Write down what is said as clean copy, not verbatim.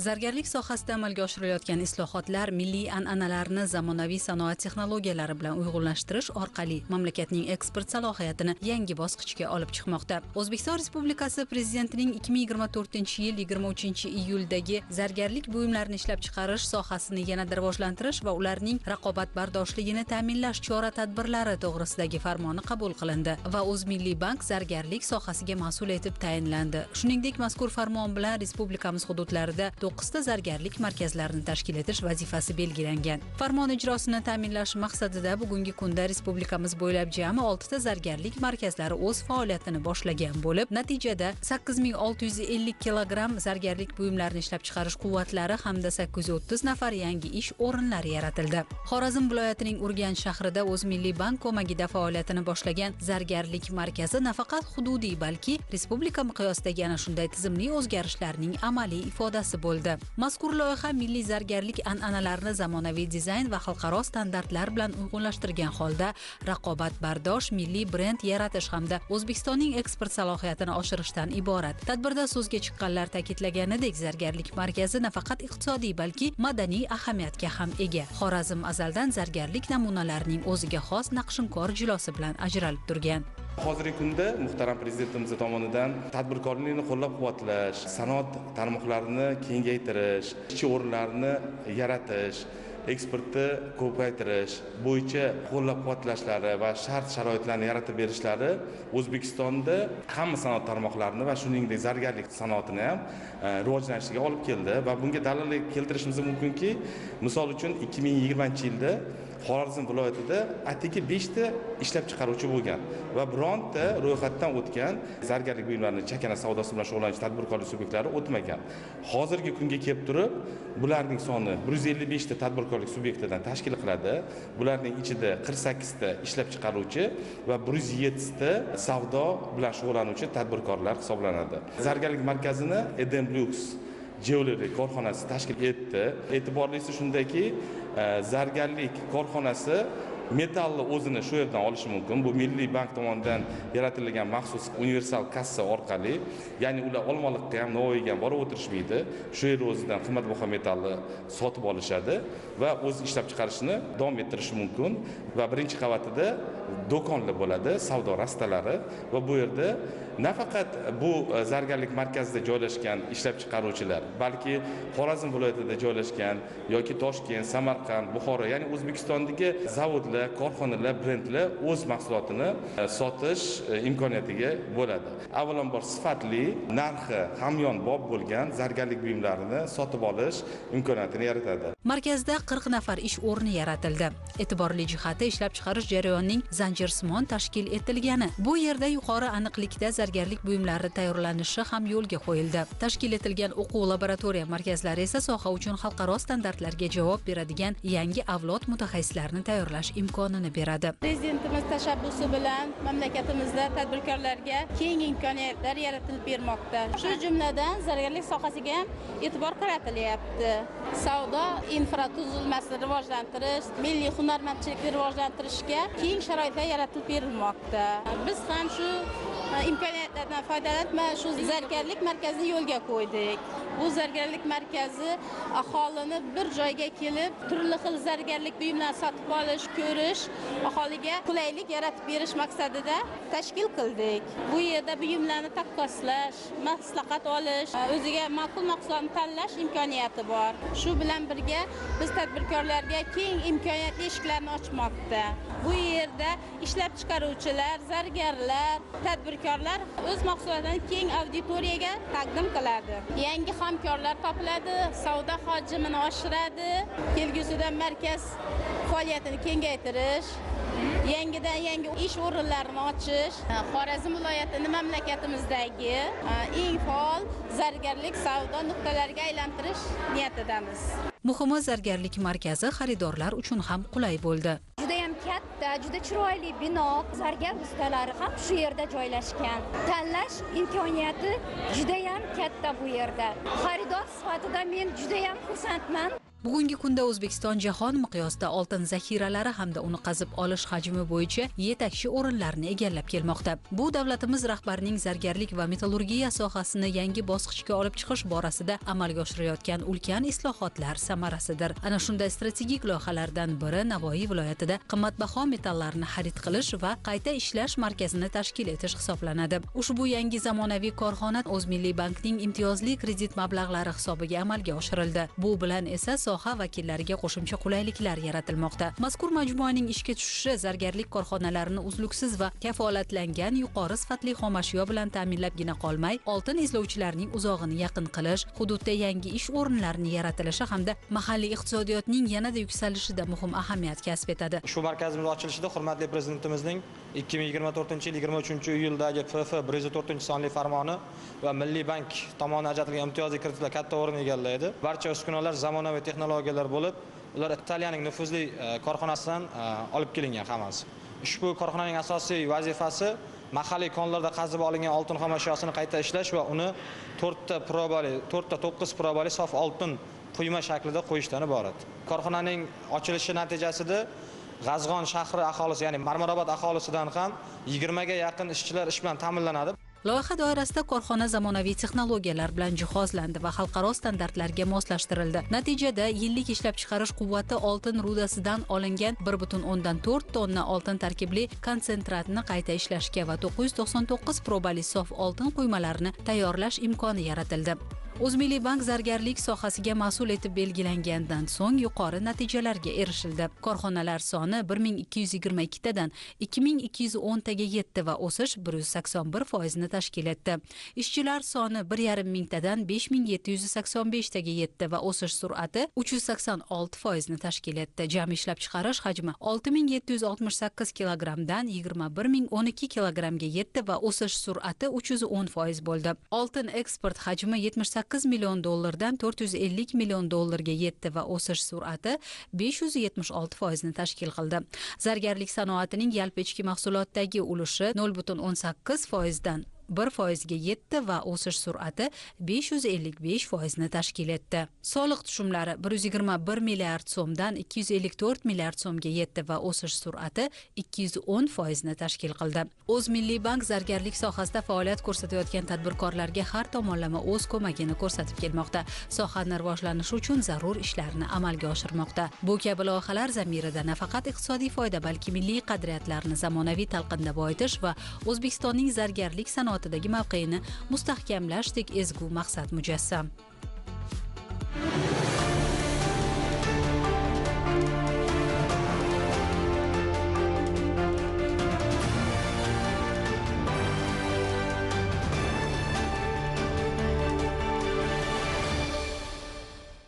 Zargarlik sohasida amalga oshirilayotgan islohotlar milliy an'analarni zamonaviy sanoat texnologiyalari bilan uyg'unlashtirish orqali mamlakatning eksport salohiyatini yangi bosqichga olib chiqmoqda. O'zbekiston Respublikasi Prezidentining 2024-yil 23-iyuldagi zargarlik buyumlarini ishlab chiqarish sohasini yanada rivojlantirish va ularning raqobatbardoshligini ta'minlash chora-tadbirlari to'g'risidagi farmoni qabul qilindi va O'zmilliybank zargarlik sohasiga mas'ul etib tayinlandi. Shuningdek, mazkur farmon bilan respublikamiz hududlarida 9 ta zargarlik markazlarini tashkil etish vazifasi belgilangan. Farmon ijrosini ta'minlash maqsadida bugungi kunda respublikamiz bo'ylab jami 6 ta zargarlik markazlari o'z faoliyatini boshlagan bo'lib, natijada 8650 kilogramm zargarlik buyumlarini ishlab chiqarish quvvatlari hamda 830 nafar yangi ish o'rinlari yaratildi. Xorazm viloyatining Urganch shahrida O'zmilliybank ko'magida faoliyatini boshlagan zargarlik markazi nafaqat hududiy, balki respublika miqyosidagi ana shunday tizimli o'zgarishlarning amaliy ifodasi bo'ldi. Mazkur loyiha milliy zargarlik an'analarini zamonaviy dizayn va xalqaro standartlar bilan uyg'unlashtirgan holda raqobatbardosh milliy brend yaratish hamda O'zbekistonning eksport salohiyatini oshirishdan iborat. Tadbirda so'zga chiqqanlar ta'kidlaganidek, zargarlik markazi nafaqat iqtisodiy, balki madaniy ahamiyatga ham ega. Xorazm azaldan zargarlik namunalarining o'ziga xos naqshinkor jilosi bilan ajralib turgan. Hozirgi kunda muhtaram prezidentimiz tomonidan tadbirkorlikni qo'llab-quvvatlash, sanoat tarmoqlarini kengaytirish, ish o'rinlarini yaratish, eksportni ko'paytirish bo'yicha qo'llab-quvvatlashlari va shart-sharoitlarni yaratib berishlari O'zbekistonda hamma sanoat tarmoqlarini va shuningdek zargarlik sanoatini ham rivojlanishiga olib keldi va bunga dalillik keltirishimiz mumkinki, misol uchun 2020-yilda Xorazm viloyatida atigi 5 ta ishlab chiqaruvchi bo'lgan va bironta ro'yxatdan o'tgan zargarlik buyumlarini chakana savdosi bilan shug'ullanuvchi tadbirkorlik subyektlari o'tmagan. Hozirgi kunga kelib turib, bularning soni 155 ta tadbirkorlik subyektidan tashkil qiladi. Bularning ichida 48 ta ishlab chiqaruvchi va 107 ta savdo bilan shug'ullanuvchi tadbirkorlar hisoblanadi. Zargarlik markazini Eden Lux Jewelry korxonasi tashkil etdi. E'tiborlisi shundaki, zargarlik korxonasi metalni o'zini shu yerdan olishi mumkin. Bu Milliy bank tomonidan yaratilgan maxsus universal kassa orqali, ya'ni ular Olmaliqqa ham, Navoiyga ham borib o'tirishmaydi. Shu yer o'zidan qimmatbaho metalni sotib olishadi va o'z ishlab chiqarishini davom ettirishi mumkin va birinchi qavatida do'konlar bo'ladi, savdo rastalari va bu yerda nafaqat bu zargarlik markazida joylashgan ishlab chiqaruvchilar, balki Xorazm viloyatida joylashgan yoki Toshkent, Samarqand, Buxoro, ya'ni O'zbekistondagi zavodlar, korxonalar, brendlar o'z mahsulotini sotish imkoniyatiga bo'ladi. Avvalambor sifatli, narxi hamyonbop bo'lgan zargarlik buyumlarini sotib olish imkoniyatini yaratadi. Markazda 40 nafar ish o'rni yaratildi. E'tiborli jihati ishlab chiqarish jarayonining zanjirsimon tashkil etilgani. Bu yerda yuqori aniqlikda zargarlik buyumlari tayyorlanishi ham yo'lga qo'yildi. Tashkil etilgan o'quv laboratoriya markazlari esa soha uchun xalqaro standartlarga javob beradigan yangi avlod mutaxassislarini tayyorlash imkonini beradi. Prezidentimiz tashabbusi bilan mamlakatimizda tadbirkorlarga keng imkoniyatlar yaratilib bermoqda. Shu jumladan zargarlik sohasiga ham e'tibor qaratilyapti. Savdo infratuzilmasini rivojlantirish, milliy hunarmandchilikni rivojlantirishga keng sharoitlar yaratib berilmoqda. Biz ham shu imkoniyatlardan foydalanib shu zargarlik markazini yo'lga qo'ydik. Bu zargarlik markazi aholini bir joyga kelib, turli xil zargarlik buyumlarini sotib olish, ko'rish, aholiga qulaylik yaratib berish maqsadida tashkil qildik. Bu yerda buyumlarni taqqoslash, maslahat olish, o'ziga ma'qul mahsulotni tanlash imkoniyati bor. Shu bilan birga biz tadbirkorlarga keng imkoniyatli eshiklarni ochmoqda. Bu yerda ishlab chiqaruvchilar, zargarlar, tadbirkorlar o'z mahsulotlarini keng auditoriyaga taqdim qiladi. Yangi hamkorlar topiladi, savdo hajmini oshiradi, kelgusida markaz faoliyatini kengaytirish, yangidan yangi ish o'rinlarini ochish, Xorazm viloyatini mamlakatimizdagi eng faol zargarlik savdo nuqtalariga aylantirish niyatidamiz. Muhimi, zargarlik markazi xaridorlar uchun ham qulay bo'ldi. Juda ham katta, juda chiroyli bino, zargar ustalari ham shu yerda joylashgan. Tanlash imkoniyati juda ham katta bu yerda. Xaridor sifatida men juda ham xursandman. Bugungi kunda O'zbekiston jahon miqyosida oltin zaxiralari hamda uni qazib olish hajmi bo'yicha yetakchi o'rinlarni egallab kelmoqda. Bu davlatimiz rahbarining zargarlik va metallurgiya sohasini yangi bosqichga olib chiqish borasida amalga oshirayotgan ulkan islohotlar samarasidir. Ana shunday strategik loyihalardan biri Navoiy viloyatida qimmatbaho metallarni xarid qilish va qayta ishlash markazini tashkil etish hisoblanadi. Ushbu yangi zamonaviy korxona O'zmilliy bankning imtiyozli kredit mablag'lari hisobiga amalga oshirildi. Bu bilan esa soha vakillariga qo'shimcha qulayliklar yaratilmoqda. Mazkur majmuaning ishga tushishi zargarlik korxonalarini uzluksiz va kafolatlangan yuqori sifatli xomashyo bilan ta'minlabgina qolmay, oltin izlovchilarning uzog'ini yaqin qilish, hududda yangi ish o'rinlarining yaratilishi hamda mahalliy iqtisodiyotning yanada yuksalishida muhim ahamiyat kasb etadi. Shu markazimiz ochilishida hurmatli prezidentimizning 2024-yil-23-iyuldagi PP 104 sonli farmoni va Milliy bank tomonidan ajratilgan imtiyozli kreditlar katta o'rin egallaydi. Barcha uskunalar zamonaviy texnologiyalar bo'lib, ular Italiyaning nufuzli korxonasidan olib kelingan hammasi. Ushbu korxonaning asosiy vazifasi mahalliy konlarda qazib olingan oltin xomashyosini qayta ishlash va uni 9 probali sof oltin quyma shaklida qo'yishdan iborat. Korxonaning ochilishi natijasida G'azg'on shahri aholisi, ya'ni Marmarobod aholisidan ham 20 ga yaqin ishchilar ish bilan ta'minlanadi. Loyiha doirasida korxona zamonaviy texnologiyalar bilan jihozlandi va xalqaro standartlarga moslashtirildi. Natijada yillik ishlab chiqarish quvvati oltin rudasidan olingan 1,4 tonna oltin tarkibli konsentratni qayta ishlashga va 999 probali sof oltin quymalarni tayyorlash imkoni yaratildi. O'zmilliy bank zargarlik sohasiga mas'ul etib belgilangandan so'ng yuqori natijalarga erishildi. Korxonalar soni 1222 tadan 2210 taga yetdi va o'sish 181% ni tashkil etdi. Ishchilar soni 1,5 mingtadan 5785 taga yetdi va o'sish sur'ati 386% ni tashkil etdi. Jami ishlab chiqarish hajmi 6768 kilogramdan 21012 kilogramga yetdi va o'sish sur'ati 310% bo'ldi. Oltin eksport hajmi 78 million dollardan 450 million dollarga yetdi va o'sish sur'ati 576% ni tashkil qildi. Zargarlik sanoatining yalpi ichki mahsulotdagi ulushi 0,18% dan 1% ga yetdi va o'sish sur'ati 555% ni tashkil etdi. Soliq tushumlari 121 milliard so'mdan 254 milliard so'mga yetdi va o'sish sur'ati 210% ni tashkil qildi. O'zmilliy bank zargarlik sohasida faoliyat ko'rsatayotgan tadbirkorlarga har tomonlama o'z ko'magini ko'rsatib kelmoqda. Sohani rivojlanishi uchun zarur ishlarni amalga oshirmoqda. Bu kabi loyihalar zamirida nafaqat iqtisodiy foyda, balki milliy qadriyatlarni zamonaviy talqinda boyitish va O'zbekistonning zargarlik sanoatidagi mavqeini mustahkamlashdek ezgu maqsad mujassam.